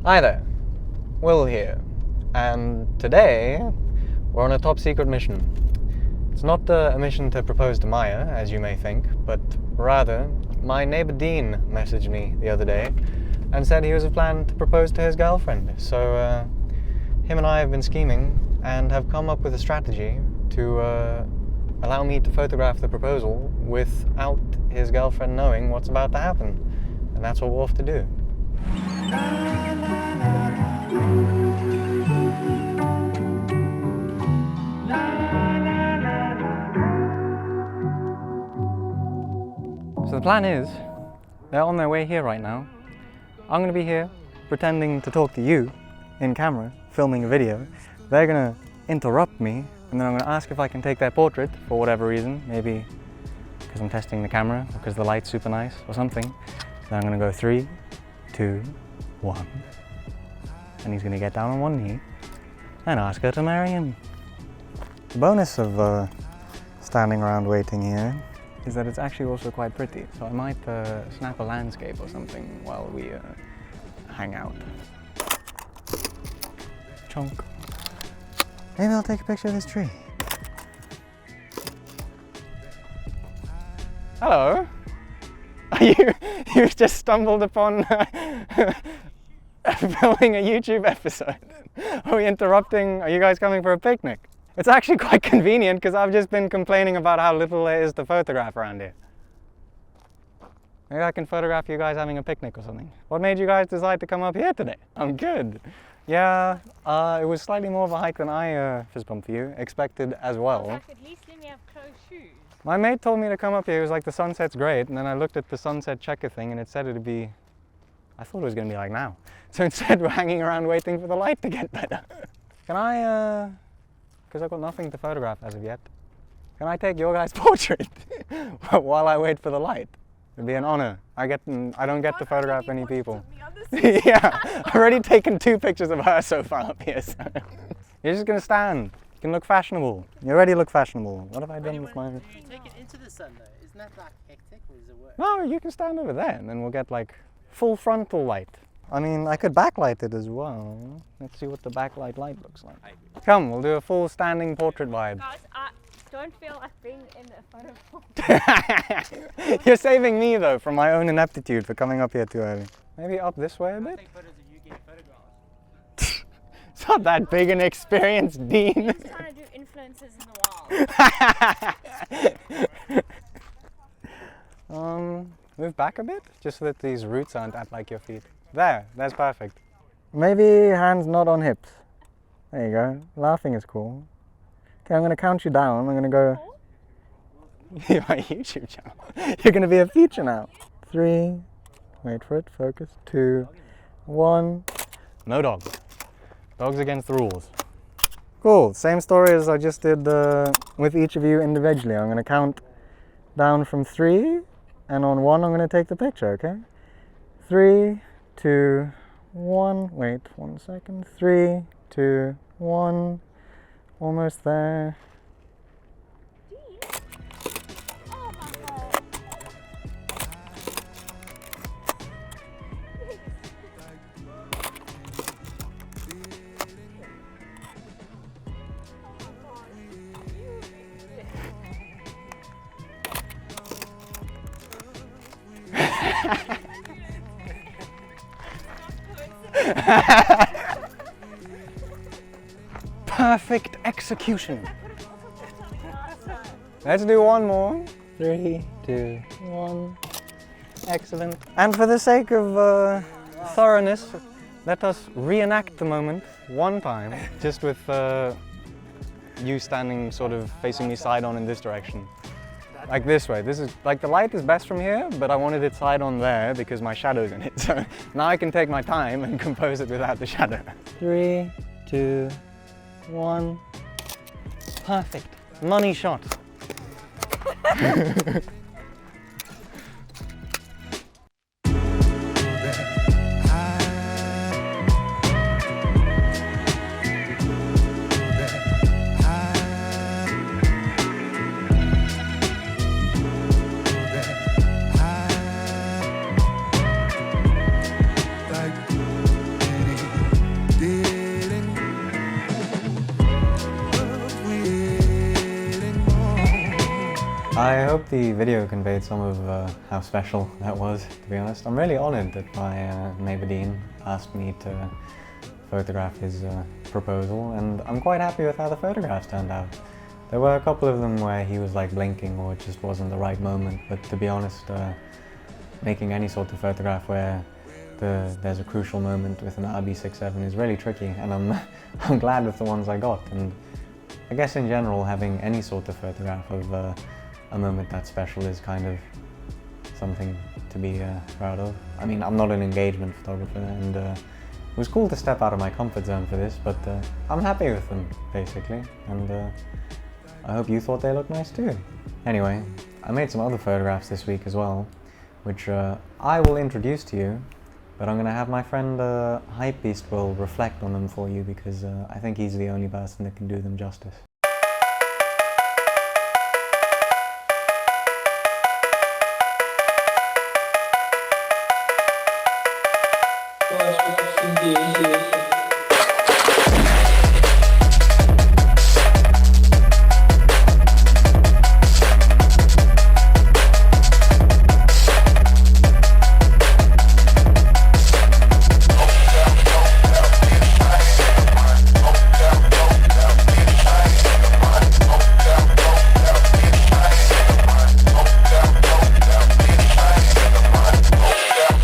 Hi there, Will here, and today we're on a top secret mission. It's not a mission to propose to Maya, as you may think, but rather my neighbor Dean messaged me the other day and said he was planning to propose to his girlfriend. So him and I have been scheming and have come up with a strategy to allow me to photograph the proposal without his girlfriend knowing what's about to happen. And that's what we're off to do. So the plan is, they're on their way here right now. I'm going to be here pretending to talk to you in camera, filming a video. They're going to interrupt me, and then I'm going to ask if I can take their portrait for whatever reason, maybe because I'm testing the camera, or because the light's super nice, or something. Then I'm going to go 3, 2, 1. And he's going to get down on one knee and ask her to marry him. The bonus of standing around waiting here is that it's actually also quite pretty, so I might snap a landscape or something while we hang out. Chunk. Maybe I'll take a picture of this tree. Hello. You've just stumbled upon filming a YouTube episode. Are we interrupting? Are you guys coming for a picnic? It's actually quite convenient because I've just been complaining about how little there is to photograph around here. Maybe I can photograph you guys having a picnic or something. What made you guys decide to come up here today? I'm good. Yeah, it was slightly more of a hike than I, fist bump for you, expected as well. Like, at least let me have closed shoes. My mate told me to come up here. He was like, the sunset's great, and then I looked at the sunset checker thing and it said it'd be, I thought it was gonna be like now. So instead we're hanging around waiting for the light to get better. Can I, because I've got nothing to photograph as of yet, can I take your guy's portrait while I wait for the light? It'd be an honor. I don't get to photograph many people. Yeah, I've already taken 2 pictures of her so far up here. So. You're just gonna stand. You can look fashionable. You already look fashionable. What have I done with mine? You take it into the sun though. Isn't that like hectic or does it work? No, you can stand over there and then we'll get like full frontal light. I mean, I could backlight it as well. Let's see what the backlight light looks like. Come, we'll do a full standing portrait vibe. Guys, I don't feel like being in a photo. You're saving me though from my own ineptitude for coming up here too early. Maybe up this way a bit? Take photos of you getting photographed. It's not that big an experience, Dean. I'm just trying to do influences in the wild. Move back a bit, just so that these roots aren't at like your feet. There, that's perfect. Maybe hands not on hips. There you go. Laughing is cool. Okay, I'm going to count you down. I'm going to go... My YouTube channel. You're going to be a feature now. 3, wait for it, focus, 2, 1. No dogs. Dogs against the rules. Cool, same story as I just did with each of you individually. I'm going to count down from 3, and on 1 I'm going to take the picture, okay? 3, 2, 1, wait 1 second, 3, 2, 1, almost there. Oh my god. Perfect execution. Let's do one more. 3, 2, 1. Excellent. And for the sake of thoroughness, let us reenact the moment one time, just with you standing sort of facing me side on in this direction. Like this way. This is like the light is best from here, but I wanted it side on there because my shadow's in it. So now I can take my time and compose it without the shadow. 3, 2, 1. Perfect. Money shot. I hope the video conveyed some of how special that was, to be honest. I'm really honoured that my neighbour Dean asked me to photograph his proposal, and I'm quite happy with how the photographs turned out. There were a couple of them where he was like blinking or it just wasn't the right moment, but to be honest, making any sort of photograph where there's a crucial moment with an RB67 is really tricky, and I'm glad with the ones I got. And I guess in general, having any sort of photograph of a moment that's special is kind of something to be proud of. I mean, I'm not an engagement photographer, and it was cool to step out of my comfort zone for this, but I'm happy with them, basically, and I hope you thought they looked nice too. Anyway, I made some other photographs this week as well, which I will introduce to you, but I'm going to have my friend Hypebeast will reflect on them for you, because I think he's the only person that can do them justice.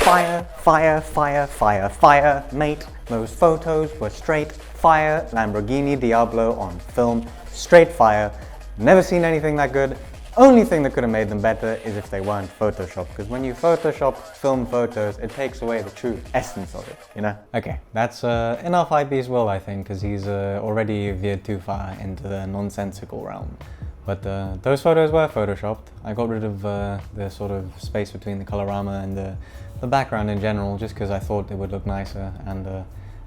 Fire, fire, fire, fire, fire, mate. Those photos were straight fire. Lamborghini Diablo on film, straight fire. Never seen anything that good. Only thing that could have made them better is if they weren't Photoshopped, because when you Photoshop film photos, it takes away the true essence of it, you know? Okay, that's enough Hypebeast Will, I think, because he's already veered too far into the nonsensical realm. But those photos were Photoshopped. I got rid of the sort of space between the colorama and the background in general, just because I thought it would look nicer, and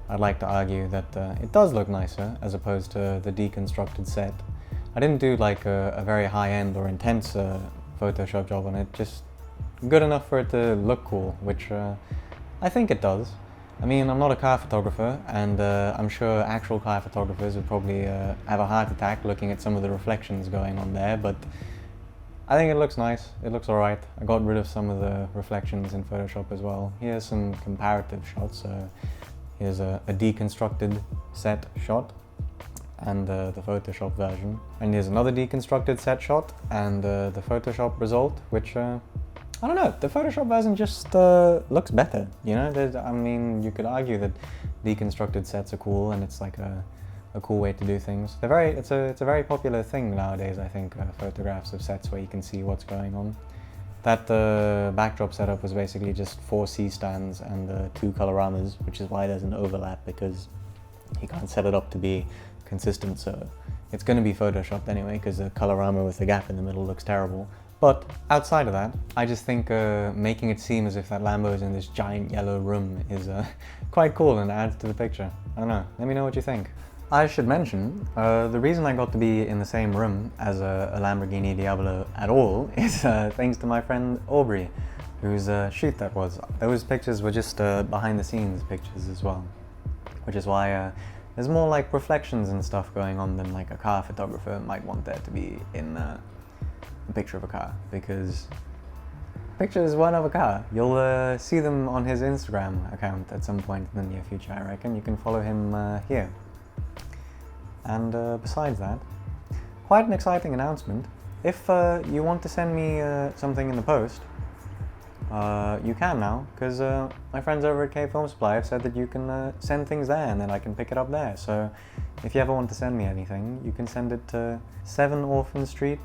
I'd like to argue that it does look nicer as opposed to the deconstructed set. I didn't do like a very high-end or intense Photoshop job on it, just good enough for it to look cool, which I think it does. I mean, I'm not a car photographer, and I'm sure actual car photographers would probably have a heart attack looking at some of the reflections going on there, but I think it looks nice. It looks alright. I got rid of some of the reflections in Photoshop as well. Here's some comparative shots. Here's a deconstructed set shot and the Photoshop version. And here's another deconstructed set shot and the Photoshop result, which I don't know, the Photoshop version just looks better, you know? I mean, you could argue that deconstructed sets are cool and it's like a cool way to do things. It's a very popular thing nowadays, I think, photographs of sets where you can see what's going on. That backdrop setup was basically just 4 C-stands and 2 coloramas, which is why there's an overlap, because you can't set it up to be consistent, so it's going to be photoshopped anyway, because the colorama with the gap in the middle looks terrible. But outside of that, I just think making it seem as if that Lambo is in this giant yellow room is quite cool and adds to the picture. I don't know, let me know what you think. I should mention, the reason I got to be in the same room as a Lamborghini Diablo at all is thanks to my friend Aubrey, whose shoot that was. Those pictures were just behind the scenes pictures as well, which is why there's more like reflections and stuff going on than like a car photographer might want there to be in a picture of a car, because pictures weren't of a car. You'll see them on his Instagram account at some point in the near future, I reckon. You can follow him here. And besides that, quite an exciting announcement. If you want to send me something in the post, you can now, because my friends over at K Film Supply have said that you can send things there and then I can pick it up there. So if you ever want to send me anything, you can send it to 7 Orphan Street,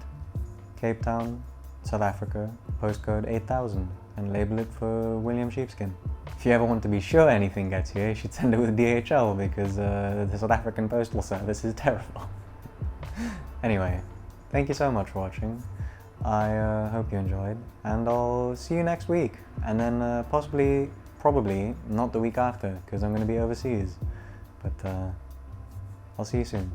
Cape Town, South Africa, postcode 8000, and label it for William Sheepskin. If you ever want to be sure anything gets here, you should send it with DHL, because the South African Postal Service is terrible. Anyway, thank you so much for watching. I hope you enjoyed, and I'll see you next week, and then probably not the week after, because I'm going to be overseas. But I'll see you soon.